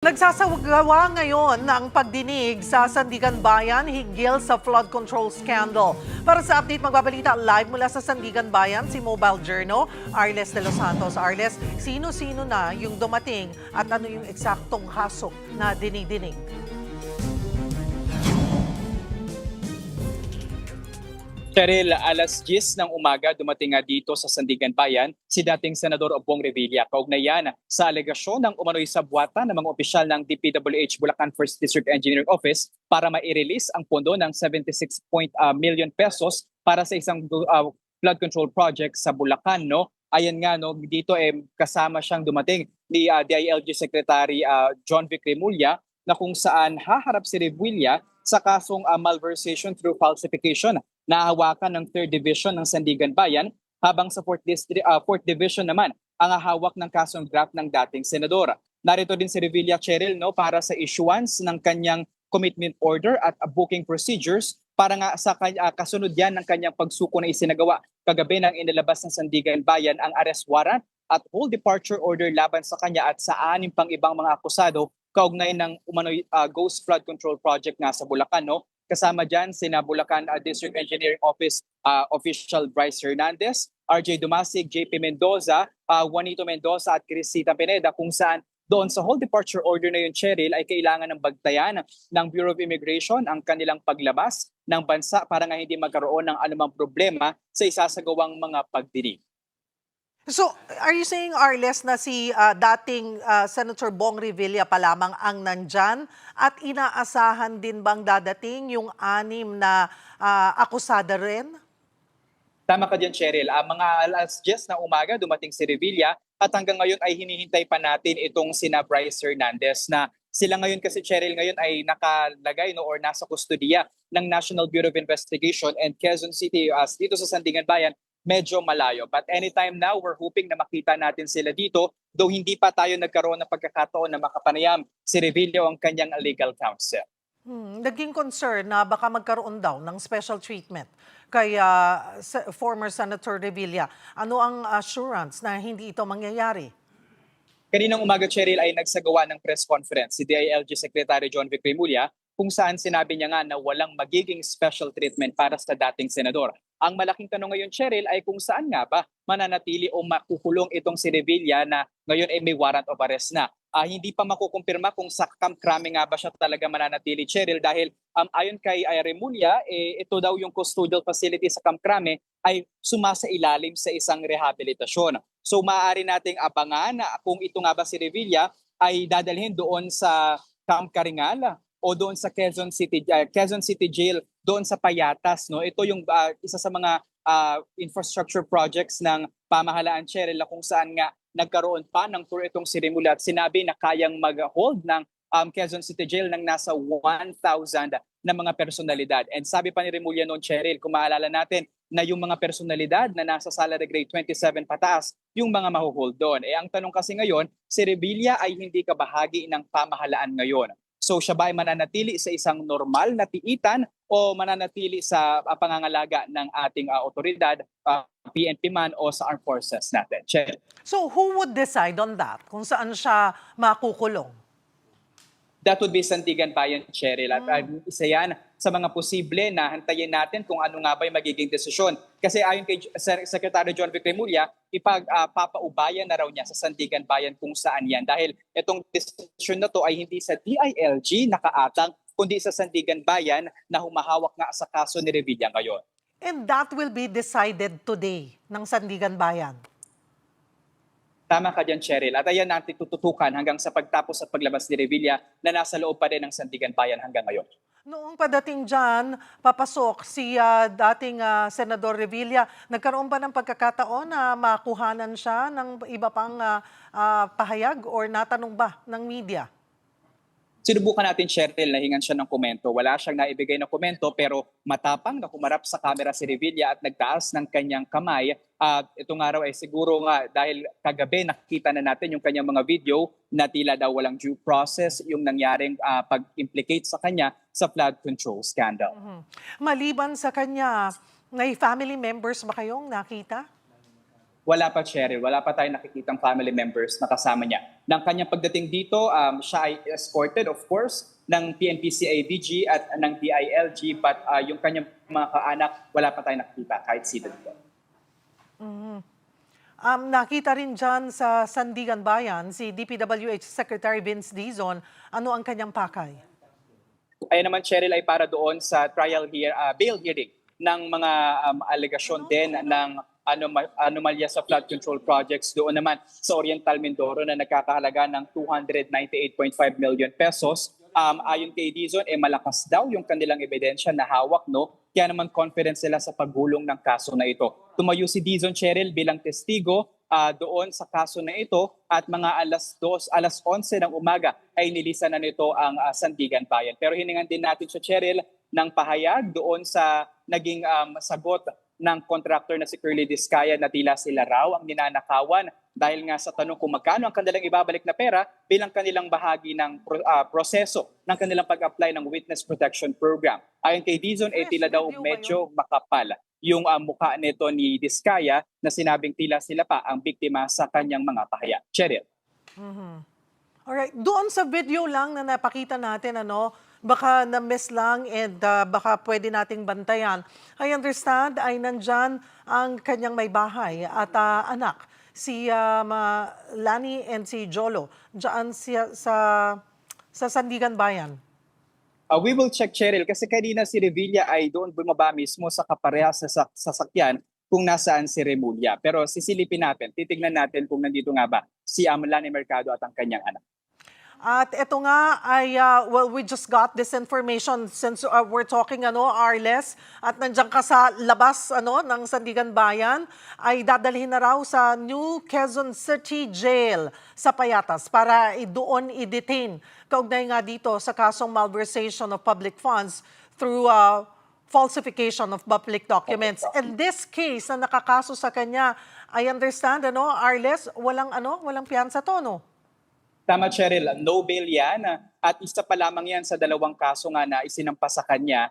Nagsasagawa ngayon ng pagdinig sa Sandigan Bayan hinggil sa flood control scandal. Para sa update, magbabalita live mula sa Sandigan Bayan si Mobile Journal, Arles de los Santos. Arles, sino-sino na yung dumating at ano yung eksaktong hasok na dinidinig? Cheryl, alas 10 ng umaga dumating nga dito sa Sandigan Bayan si dating Senador Bong Revilla. Kaugnay yan sa alegasyon ng umano'y sabwata ng mga opisyal ng DPWH Bulacan First District Engineering Office para mai-release ang pondo ng 76 million pesos para sa isang flood control project sa Bulacan. No? Ayan nga, no, dito kasama siyang dumating ni DILG Secretary John Vic Remulla na kung saan haharap si Revilla sa kasong malversation through falsification na hawakan ng 3rd Division ng Sandigan Bayan, habang sa 4th Division naman ang hawak ng kasong draft ng dating senador. Narito din si Revilla, Cheryl, no, para sa issuance ng kanyang commitment order at booking procedures para nga sa kasunod yan ng kanyang pagsuko na isinagawa kagabi ng inilabas ng Sandigan Bayan ang arrest warrant at whole departure order laban sa kanya at sa 6 pang ibang mga akusado kaugnay ng umano'y Ghost Flood Control Project nga sa Bulacan. No? Kasama dyan sina Bulacan District Engineering Office Official Bryce Hernandez, RJ Dumasig, JP Mendoza, Juanito Mendoza at Crisita Pineda, kung saan doon sa whole departure order na yun, Cheryl, ay kailangan ng bagtayan ng Bureau of Immigration ang kanilang paglabas ng bansa para nga hindi magkaroon ng anumang problema sa isasagawang mga pagdinig. So, are you saying, Arles, na si dating Senator Bong Revilla pa lamang ang nandyan at inaasahan din bang dadating yung 6 na akusada rin? Tama ka dyan, Cheryl. Mga alas 10 na umaga dumating si Revilla at hanggang ngayon ay hinihintay pa natin itong sina Bryce Hernandez na sila ngayon kasi, Cheryl, ngayon ay nakalagay or nasa kustudiya ng National Bureau of Investigation and Quezon City dito sa Sandigan Bayan medyo malayo. But anytime now, we're hoping na makita natin sila dito, though hindi pa tayo nagkaroon ng pagkakataon na makapanayam si Revilla o ang kanyang legal counsel. Naging concern na baka magkaroon daw ng special treatment kay former Senator Revilla. Ano ang assurance na hindi ito mangyayari? Kaninang umaga, Cheryl, ay nagsagawa ng press conference si DILG Secretary John Vic Remulla kung saan sinabi niya nga na walang magiging special treatment para sa dating senador. Ang malaking tanong ngayon, Cheryl, ay kung saan nga ba mananatili o makukulong itong si Revilla na ngayon ay may warrant of arrest na. Hindi pa makukumpirma kung sa Camp Crame nga ba siya talaga mananatili, Cheryl, dahil ayon kay Remulla, ito daw yung custodial facility sa Camp Crame ay sumasailalim sa isang rehabilitasyon. So maaari nating abangan na kung ito nga ba si Revilla ay dadalhin doon sa Camp Karingal o doon sa Quezon City Jail doon sa Payatas. No? Ito yung isa sa mga infrastructure projects ng pamahalaan, Cheryl, kung saan nga nagkaroon pa ng tour itong si Remulla at sinabi na kayang mag-hold ng Quezon City Jail ng nasa 1,000 na mga personalidad. And sabi pa ni Remulla noon, Cheryl, kung maalala natin, na yung mga personalidad na nasa salary grade 27 pataas, yung mga mahuhold doon. Ang tanong kasi ngayon, si Revilla ay hindi kabahagi ng pamahalaan ngayon. So siya ba ay mananatili sa isang normal na tiitan o mananatili sa pangangalaga ng ating otoridad, PNP man o sa armed forces natin? Cheryl. So, who would decide on that? Kung saan siya makukulong? That would be Sandigan Bayan, Cheryl. At isa yan sa mga posible na hantayin natin kung ano nga ba yung magiging desisyon. Kasi ayon kay Secretary John Vic Remulla, ipagpapaubayan na raw niya sa Sandigan Bayan kung saan yan. Dahil itong desisyon na to ay hindi sa DILG nakaatang, kundi sa Sandigan Bayan na humahawak nga sa kaso ni Revilla ngayon. And that will be decided today ng Sandigan Bayan. Tama ka dyan, Cheryl. At ayan natin tututukan hanggang sa pagtapos at paglabas ni Revilla na nasa loob pa rin ng Sandigan Bayan hanggang ngayon. Noong padating dyan, papasok si dating Senador Revilla. Nagkaroon ba ng pagkakataon na makuhanan siya ng iba pang pahayag or natanong ba ng media? Sinubukan natin, Cheryl, na hingan siya ng komento. Wala siyang naibigay na komento pero matapang na humarap sa kamera si Revilla at nagtaas ng kanyang kamay. At itong araw ay siguro nga dahil kagabi nakita na natin yung kanyang mga video na tila daw walang due process yung nangyaring pag-implicate sa kanya sa flood control scandal. Maliban sa kanya, may family members ba kayong nakita? Wala pa, Cheryl. Wala pa tayong nakikitang family members na kasama niya. Nang kanyang pagdating dito, siya ay escorted, of course, ng PNP-CIDG at ng DILG, but yung kanyang mga kaanak, wala pa tayong nakikita kahit sino dito. Nakita rin dyan sa Sandigan Bayan, si DPWH Secretary Vince Dizon. Ano ang kanyang pakay? Ayan naman, Cheryl, ay para doon sa bail hearing ng mga alegasyon din ng anomalya sa flood control projects doon naman sa Oriental Mindoro na nagkakahalaga ng 298.5 million pesos. Ayon kay Dizon, malakas daw yung kanilang ebidensya na hawak, no? Kaya naman confidence sila sa paggulong ng kaso na ito. Tumayo si Dizon, Cheryl, bilang testigo doon sa kaso na ito at mga alas 11 ng umaga ay nilisan na nito ang Sandigan Bayan. Pero hiningan din natin siya, Cheryl, ng pahayag doon sa naging sagot ng contractor na si Curly Discaya na tila sila raw ang ninanakawan dahil nga sa tanong kung magkano ang kanilang ibabalik na pera bilang kanilang bahagi ng proseso ng kanilang pag-apply ng Witness Protection Program. Ayon kay Dizon, tila daw medyo makapal yung mukha nito ni Discaya na sinabing tila sila pa ang biktima sa kanyang mga pahayag. Cheryl. Alright, doon sa video lang na napakita natin, baka na-miss lang and baka pwede nating bantayan. I understand ay nandyan ang kanyang may bahay at anak, si Lani and si Jolo, dyan sa Sandigan Bayan. We will check, Cheryl, kasi kanina si Revilla ay doon bumaba mismo sa kaparehas sa sasakyan kung nasaan si Remulla. Pero sisilipin natin, titignan natin kung nandito nga ba si Lani Mercado at ang kanyang anak. At ito nga ay, we just got this information since we're talking, Arles, at nandiyan ka sa labas, ng Sandigan Bayan, ay dadalhin na raw sa New Quezon City Jail sa Payatas para doon i-detain. Kaugnay nga dito sa kasong malversation of public funds through falsification of public documents. And this case na nakakaso sa kanya, I understand, Arles, walang piyansa to, no? Tama, Cheryl, no bail yan at isa pa lamang yan sa dalawang kaso nga na isinampas sa kanya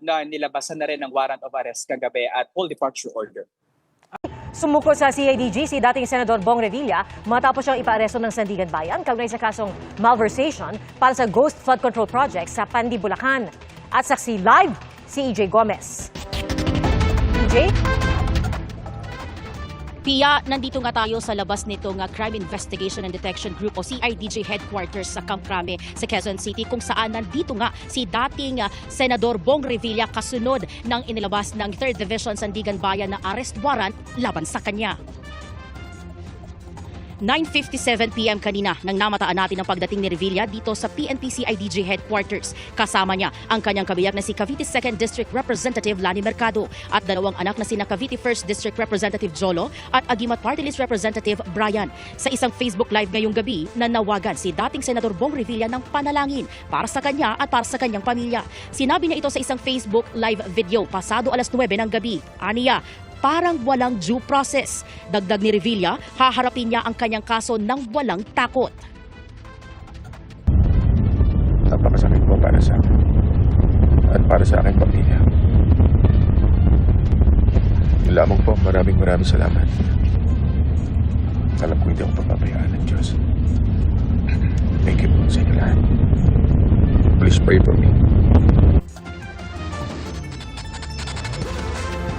na nilabasan na rin ng warrant of arrest kagabi at full departure order. Sumuko sa CIDG si dating Senador Bong Revilla matapos siyang ipaaresto ng Sandigan Bayan kaugnay sa kasong malversation para sa Ghost Flood Control Project sa Pandi, Bulacan. At saksi live si EJ Gomez. EJ? Pia, nandito nga tayo sa labas nito nga Crime Investigation and Detection Group o CIDG headquarters sa Camp Crame sa Quezon City kung saan nandito nga si dating Senador Bong Revilla kasunod ng inilabas ng 3rd Division Sandigan Bayan na arrest warrant laban sa kanya. 9:57 PM kanina nang namataan natin ang pagdating ni Revilla dito sa PNP-CIDG headquarters. Kasama niya ang kanyang kabiyak na si Cavite 2nd District Representative Lani Mercado at dalawang anak na sina Cavite 1st District Representative Jolo at Agimat Party List Representative Brian. Sa isang Facebook Live ngayong gabi, nanawagan si dating Senador Bong Revilla ng panalangin para sa kanya at para sa kanyang pamilya. Sinabi niya ito sa isang Facebook Live video pasado alas 9 ng gabi. Aniya, parang walang due process. Dagdag ni Revilla, haharapin niya ang kanyang kaso ng walang takot. Napakasakit po para sa akin at para sa aking pamilya. Yun lamang po, maraming salamat. Alam ko hindi ako papabayaan ng Diyos. Thank you po sa inyo lahat. Please pray for me.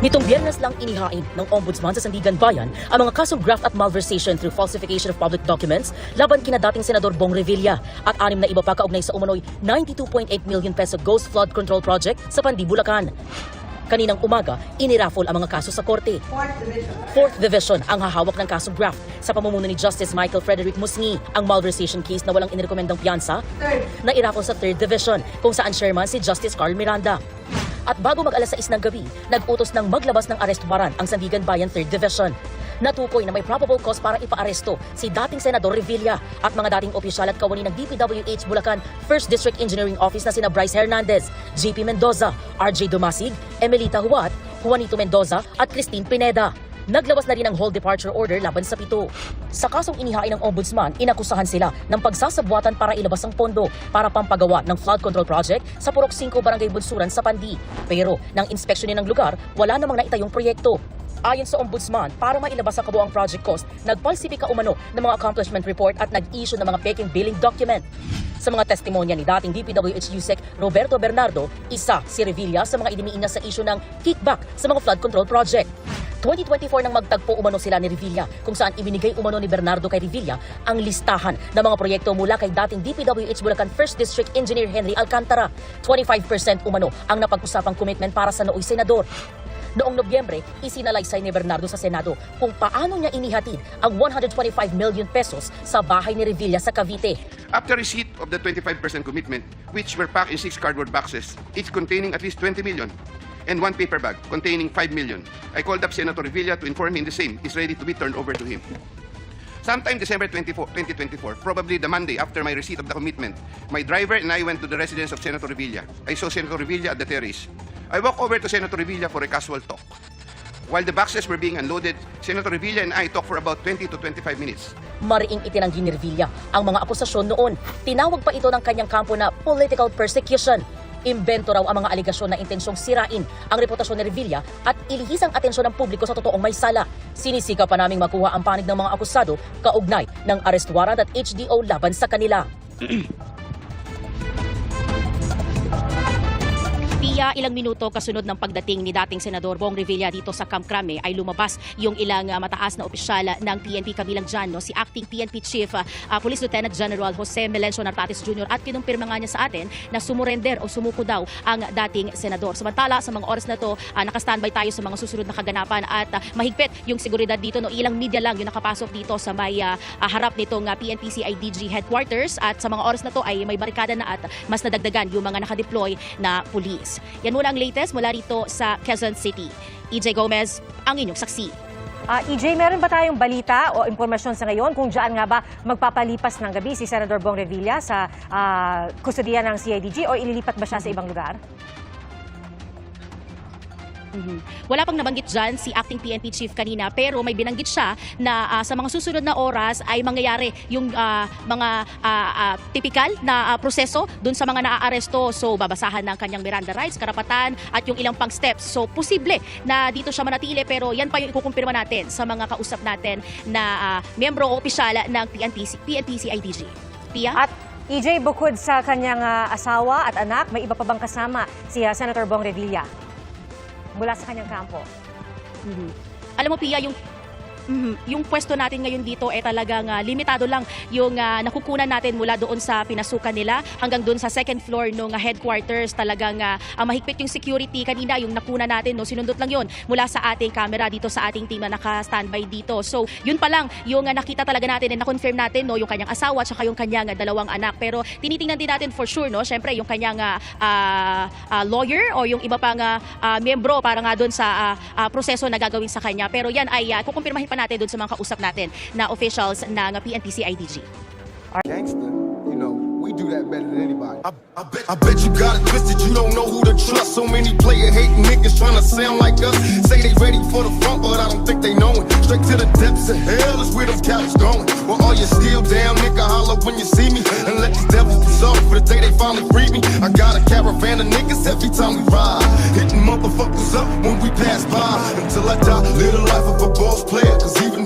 Nitong Biyernes lang inihain ng Ombudsman sa Sandigan Bayan ang mga kasong graft at malversation through falsification of public documents laban kina dating Senador Bong Revilla at 6 na iba pa kaugnay sa umano'y 92.8 million peso Ghost Flood Control Project sa Pandi, Bulacan. Kaninang umaga, iniraffle ang mga kaso sa korte. 4th Division ang hahawak ng kasong graft sa pamumuno ni Justice Michael Frederick Musni. Ang malversation case na walang inirekomendang piyansa na iraffle sa 3rd Division kung saan chairman si Justice Carl Miranda. At bago mag-alas 6 ng gabi, nag-utos ng maglabas ng arrest warrant ang Sandigan Bayan 3rd Division. Natukoy na may probable cause para ipaaresto si dating Senador Revilla at mga dating opisyal at kawani ng DPWH Bulacan 1st District Engineering Office na sina Bryce Hernandez, JP Mendoza, RJ Dumasig, Emelita Huat, Juanito Mendoza at Christine Pineda. Naglabas na rin ng hold departure order laban sa 7. Sa kasong inihain ng Ombudsman, inakusahan sila ng pagsasabwatan para ilabas ang pondo para pampagawa ng flood control project sa Purok 5 Barangay Bunsuran sa Pandi. Pero nang inspeksyonin ng lugar, wala namang naitayong proyekto. Ayon sa Ombudsman, para mailabas ang kabuang project cost, nagpalsipika umano ng mga accomplishment report at nag-issue ng mga peking billing document. Sa mga testimonya ni dating DPWH USEC Roberto Bernardo, isa si Revilla sa mga idiniin sa issue ng kickback sa mga flood control project. 2024 nang magtagpo umano sila ni Revilla kung saan ibinigay umano ni Bernardo kay Revilla ang listahan ng mga proyekto mula kay dating DPWH Bulacan 1st District Engineer Henry Alcantara. 25% umano ang napag-usapang commitment para sa nooy senador. Noong Nobyembre, isinalaysay ni Bernardo sa Senado kung paano niya inihatid ang 125 million pesos sa bahay ni Revilla sa Cavite. After receipt of the 25% commitment, which were packed in 6 cardboard boxes, each containing at least 20 million, and 1 paper bag containing 5 million, I called up Senator Revilla to inform him the same is ready to be turned over to him. Sometime December 2024, probably the Monday after my receipt of the commitment, my driver and I went to the residence of Senator Revilla. I saw Senator Revilla at the terrace. I walked over to Senator Revilla for a casual talk. While the boxes were being unloaded, Senator Revilla and I talked for about 20 to 25 minutes. Mariing itinanggi ni Revilla ang mga akusasyon noon. Tinawag pa ito ng kanyang kampo na political persecution. Imbento raw ang mga aligasyon na intensyong sirain ang reputasyon ni Revilla at ilihis ang atensyon ng publiko sa totoong may sala. Sinisika pa naming makuha ang panig ng mga akusado kaugnay ng arrest warrant at HDO laban sa kanila. Pia, ilang minuto kasunod ng pagdating ni dating Senador Bong Revilla dito sa Camp Crame ay lumabas yung ilang mataas na opisyal ng PNP kabilang dyan, no? Si Acting PNP Chief Police Lieutenant General Jose Melencio Nartates Jr. at kinumpirma nga niya sa atin na sumurrender o sumuko daw ang dating senador. Samantala, sa mga oras na to, nakastandby tayo sa mga susunod na kaganapan at mahigpit yung seguridad dito. No? Ilang media lang yung nakapasok dito sa may harap nitong PNP CIDG headquarters at sa mga oras na to ay may barikada na at mas nadagdagan yung mga nakadeploy na pulis. Yan muna ang latest mula rito sa Quezon City. EJ Gomez, ang inyong saksi. EJ, meron ba tayong balita o impormasyon sa ngayon kung diyan nga ba magpapalipas ng gabi si Senador Bong Revilla sa kustodiya ng CIDG o ililipat ba siya sa ibang lugar? Wala pang nabanggit dyan si Acting PNP Chief kanina pero may binanggit siya na sa mga susunod na oras ay mangyayari yung mga typical na proseso dun sa mga naaaresto. So babasahan ng kanyang Miranda rights, karapatan at yung ilang pang steps. So posible na dito siya manatili pero yan pa yung ikukumpirma natin sa mga kausap natin na miyembro o opisyal ng PNP CIDG. Pia? At EJ, bukod sa kanyang asawa at anak, may iba pa bang kasama si Senator Bong Revilla mula sa kanyang kampo? Alam mo, Pia, yung pwesto natin ngayon dito ay talagang limitado lang yung nakukunan natin mula doon sa pinasukan nila hanggang doon sa second floor ng headquarters. Talagang mahigpit yung security. Kanina yung nakuna natin, no, sinundot lang yun mula sa ating camera dito sa ating team na naka-standby dito. So yun pa lang yung nakita talaga natin and na-confirm natin, no, yung kanyang asawa at saka yung kanyang dalawang anak. Pero tinitingnan din natin for sure, no, syempre yung kanyang lawyer o yung iba pang miyembro para nga doon sa proseso na gagawin sa kanya. Pero yan ay kukumpirmahin pa natin doon sa mga kausap natin na officials ng PNP CIDG. Gangster, you know, we do that better than anybody. I bet you got it twisted, you don't know who to trust. So many player hating niggas trying to sound like us. Say they ready for the front, but I don't think they know it. Straight to the depths of hell is where them cowards going. Well, all you still down, nigga, holler when you see me. And let these devils be sorry for the day they finally free me. I got a caravan of niggas every time we ride. Hitting motherfuckers up when we pass by. Until I die, live the life of a boss player. Cause even